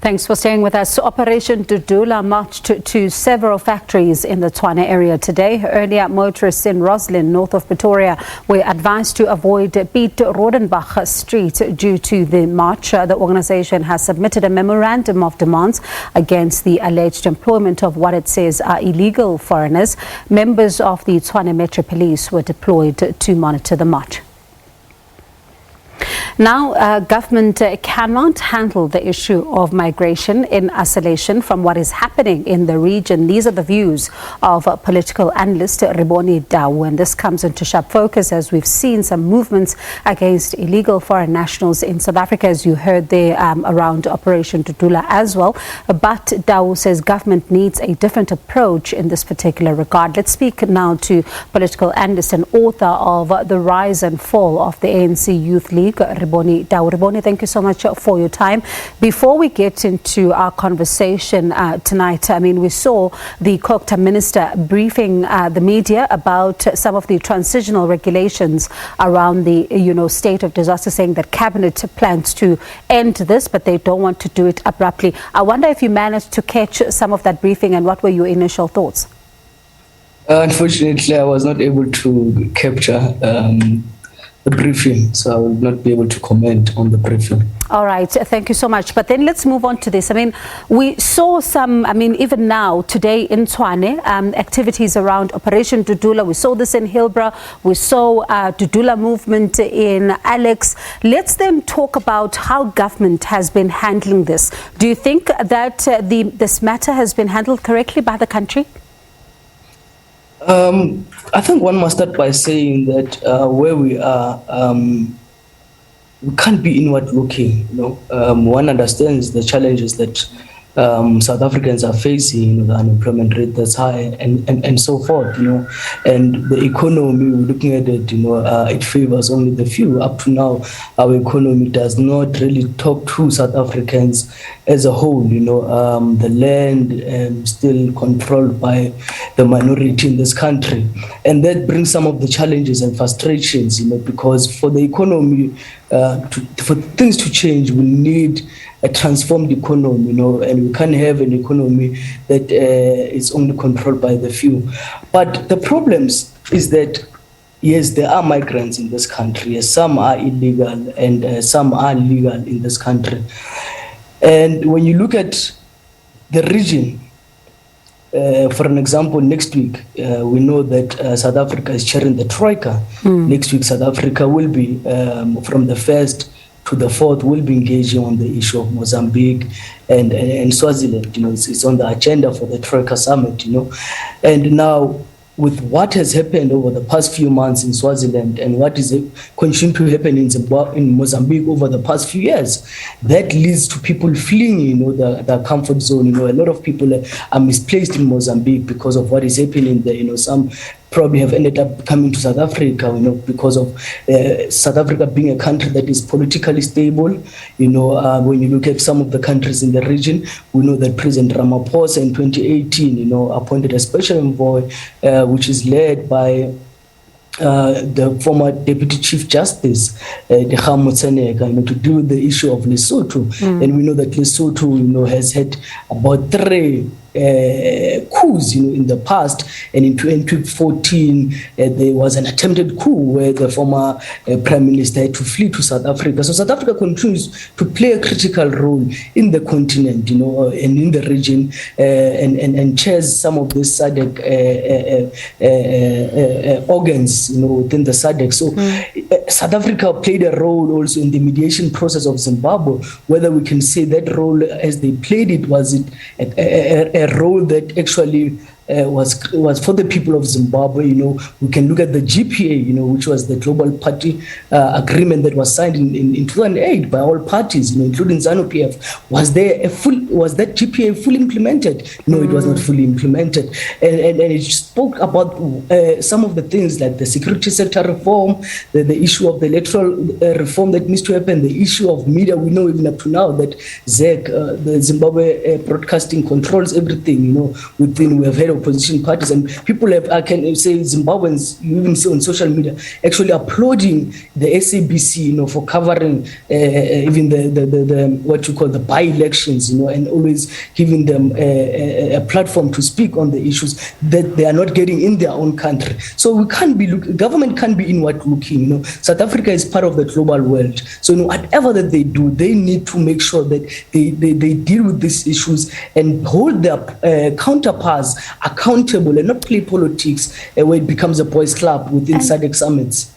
Thanks for staying with us. Operation Dudula marched to several factories in the Tshwane area today. Earlier, motorists in Roslyn, north of Pretoria, were advised to avoid Piet Rodenbach Street due to the march. The organization has submitted a memorandum of demands against the alleged employment of what it says are illegal foreigners. Members of the Tshwane Metro Police were deployed to monitor the march. Now, government cannot handle the issue of migration in isolation from what is happening in the region. These are the views of political analyst Rebone Tau, and this comes into sharp focus as we've seen some movements against illegal foreign nationals in South Africa, as you heard there around Operation Dudula as well. But Tau says government needs a different approach in this particular regard. Let's speak now to political analyst and author of The Rise and Fall of the ANC Youth League, Rebone Tau. Rebone, thank you so much for your time. Before we get into our conversation tonight, we saw the Kokta minister briefing the media about some of the transitional regulations around the state of disaster, saying that cabinet plans to end this, but they don't want to do it abruptly. I wonder if you managed to catch some of that briefing, and what were your initial thoughts? Unfortunately, I was not able to capture the briefing, so I will not be able to comment on the briefing. All right, thank you so much. But then let's move on to this. We saw some, even now, today in Tshwane, activities around Operation Dudula. We saw this in Hillbrow. We saw Dudula movement in Alex. Let's then talk about how government has been handling this. Do you think that this matter has been handled correctly by the country? I think one must start by saying that where we are, we can't be inward looking. One understands the challenges that South Africans are facing, the unemployment rate that's high, and so forth. And the economy, we're looking at it, it favors only the few. Up to now, our economy does not really talk to South Africans as a whole. The land still controlled by the minority in this country, and that brings some of the challenges and frustrations. Because for the economy, for things to change, we need a transformed economy, and we can't have an economy that is only controlled by the few. But the problems is that, yes, there are migrants in this country. Yes, some are illegal and some are legal in this country. And when you look at the region, for an example, next week, we know that South Africa is chairing the Troika. Next week, South Africa will be, from the 1st to the 4th, will be engaging on the issue of Mozambique and Swaziland. It's on the agenda for the Troika Summit, And now, with what has happened over the past few months in Swaziland and what is continuing to happen in Mozambique over the past few years, that leads to people fleeing, the comfort zone. A lot of people are misplaced in Mozambique because of what is happening there. Some probably have ended up coming to South Africa, because of South Africa being a country that is politically stable. When you look at some of the countries in the region, we know that President Ramaphosa in 2018, appointed a special envoy, which is led by the former Deputy Chief Justice, Dikgang Motseneka, to deal with the issue of Lesotho. And we know that Lesotho, has had about 3 coups, in the past, and in 2014 there was an attempted coup where the former Prime Minister had to flee to South Africa. So South Africa continues to play a critical role in the continent, and in the region, and chairs some of the SADC organs, within the SADC. So South Africa played a role also in the mediation process of Zimbabwe. Whether we can say that role as they played it, was it a role that actually was for the people of Zimbabwe. We can look at the GPA, which was the Global Party Agreement that was signed in 2008 by all parties, including ZANU-PF. Was that GPA fully implemented? No, it was not fully implemented. And it spoke about some of the things like the security sector reform, the issue of the electoral reform that needs to happen, the issue of media. We know even up to now that ZEC, the Zimbabwe Broadcasting, controls everything. We have heard opposition parties, and people have, I can say, Zimbabweans, you even see on social media, actually applauding the SABC, for covering even the what you call the by-elections, and always giving them a platform to speak on the issues that they are not getting in their own country. So we can't be government can't be inward looking. South Africa is part of the global world. So whatever that they do, they need to make sure that they deal with these issues and hold their counterparts accountable and not play politics where it becomes a boys' club within SADC summits.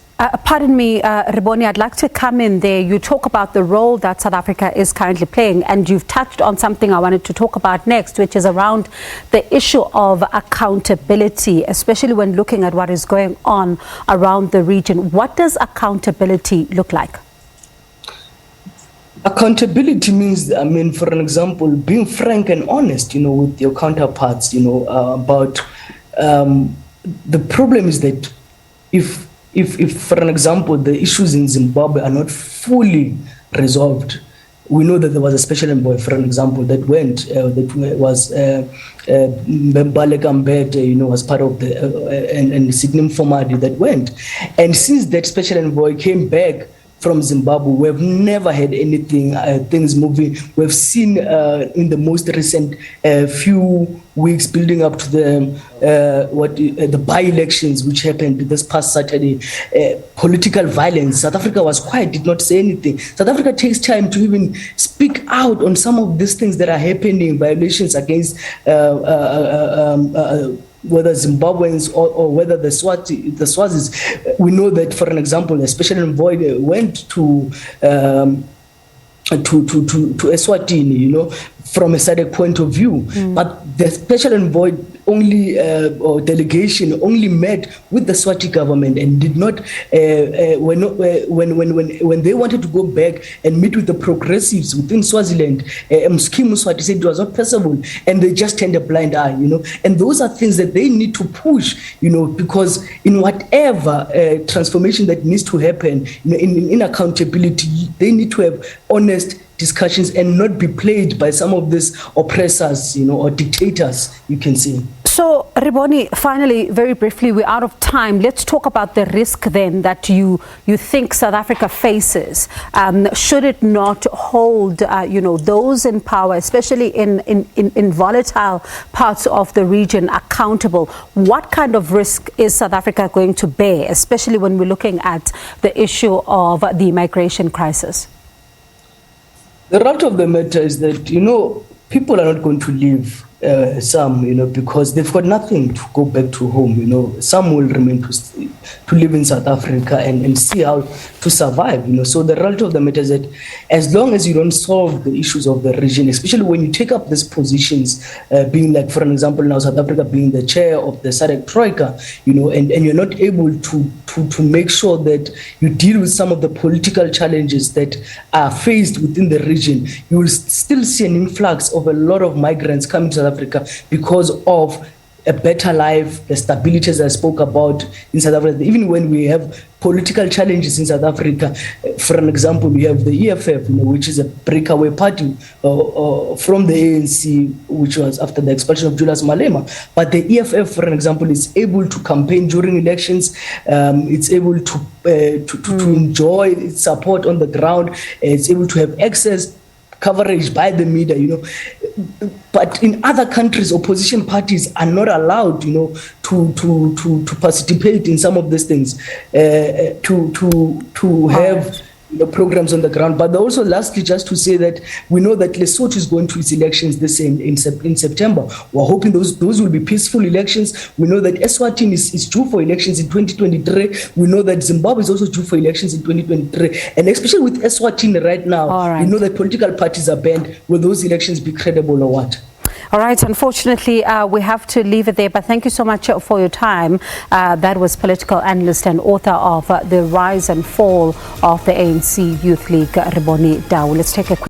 Pardon me, Rebone, I'd like to come in there. You talk about the role that South Africa is currently playing, and you've touched on something I wanted to talk about next, which is around the issue of accountability, especially when looking at what is going on around the region. What does accountability look like? Accountability means, for an example, being frank and honest, with your counterparts, about the problem is that if, for an example, the issues in Zimbabwe are not fully resolved, we know that there was a special envoy, for an example, that went, that was Baleka Mbete, was part of the, and Signim Fomadi that went. And since that special envoy came back from Zimbabwe, we've never had anything, things moving. We've seen in the most recent few weeks building up to the by-elections which happened this past Saturday, political violence. South Africa was quiet, did not say anything. South Africa takes time to even speak out on some of these things that are happening, violations against whether Zimbabweans or whether the Swazis. We know that, for an example, a special envoy went to Eswatini, from a SADC point of view. But the special envoy only, or delegation only met with the Swati government and did not, when they wanted to go back and meet with the progressives within Swaziland, Mskim Swati said it was not possible, and they just turned a blind eye, and those are things that they need to push, because in whatever transformation that needs to happen, in accountability, they need to have honest discussions and not be played by some of these oppressors, or dictators, you can say. So, Rebone, finally, very briefly, we're out of time. Let's talk about the risk then that you think South Africa faces. Should it not hold, those in power, especially in volatile parts of the region, accountable? What kind of risk is South Africa going to bear, especially when we're looking at the issue of the migration crisis? The root of the matter is that, people are not going to leave, some, because they've got nothing to go back to home, Some will remain to live in South Africa and see how to survive, So the root of the matter is that as long as you don't solve the issues of the region, especially when you take up these positions, being like, for an example, now South Africa being the chair of the SADC Troika, and you're not able to make sure that you deal with some of the political challenges that are faced within the region, you will still see an influx of a lot of migrants coming to South Africa because of a better life, the stability as I spoke about in South Africa. Even when we have political challenges in South Africa, for an example, we have the EFF, which is a breakaway party from the ANC, which was after the expulsion of Julius Malema. But the EFF, for an example, is able to campaign during elections. It's able to enjoy its support on the ground. It's able to have access coverage by the media, but in other countries, opposition parties are not allowed, to participate in some of these things, to have programs on the ground. But also, lastly, just to say that we know that Lesotho is going to its elections this in September. We're hoping those will be peaceful elections. We know that Eswatini is due for elections in 2023. We know that Zimbabwe is also due for elections in 2023. And especially with Eswatini right now, we know that political parties are banned. Will those elections be credible or what? All right, unfortunately, we have to leave it there, but thank you so much for your time. That was political analyst and author of The Rise and Fall of the ANC Youth League, Rebone Tau. Let's take a quick